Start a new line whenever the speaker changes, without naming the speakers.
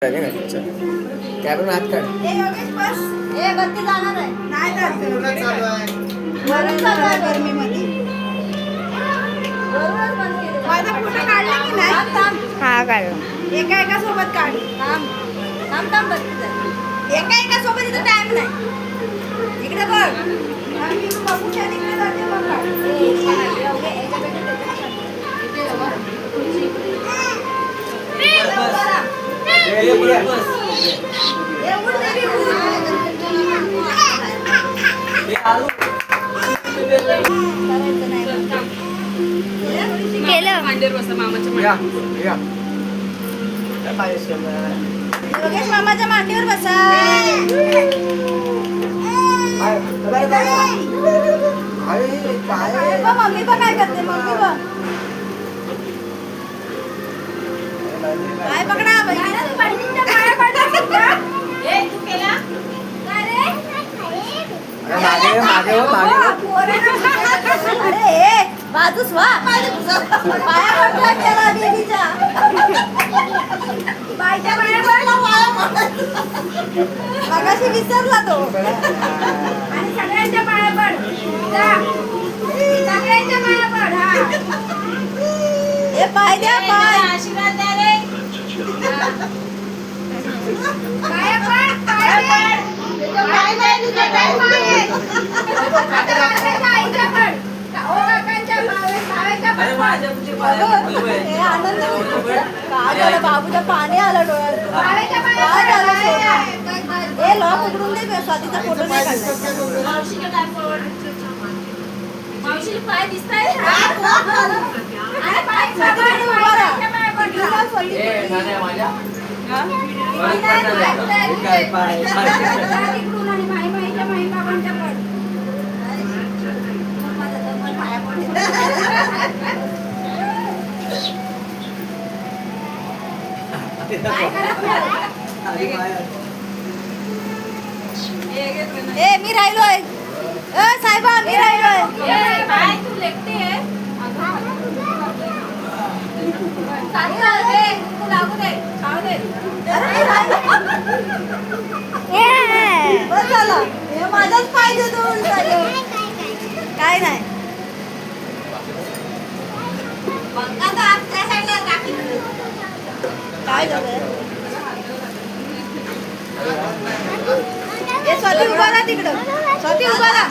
Camera हात काढ.
बत्ती जाणार आहे नाही चालू आहे गरमीमध्ये. माझा फोटो काढला की नाही?
हा काढला.
एका एका सोबत काढ. एका सोबत इथं टाइम नाही. इकडे बघ. आम्ही बघूच्या तिकडे जाते बघ काढ. योगेश मामाच्या मांडीवर बसा. मम्मी पण काय करते? मम्मी पण काय पकडा बाजूस वा पाया पडला त्याला देवीच्या बायच्या पाया पडला मगाशी विसरला तो. आणि सगळ्यांच्या पाया पड. सगळ्यांच्या पाया पड. हा हे पाय द्या. पाय आशीर्वाद द्या रे. पाया पड. पाया पड. पाय नाही तुझ्या टाइम आहे. आईच्या पड. ओ काकांच्या भावाच्या पड. हे आनंद काय झालं? बाबूच्या पाणी आलं डोळ्यात. काय झालं? हे लॉक उघडून दे. स्वातीचा फोटो नाही काढला. मावशीला पाय दिसताय. मी राहिलोय. साहेबा मी राहिलोय. तू लेखते लागू दे. माझाच पाहिजे तो. काय नाही काय झालं? स्वाती उभा राहा तिकडं. स्वाती उभा राहा.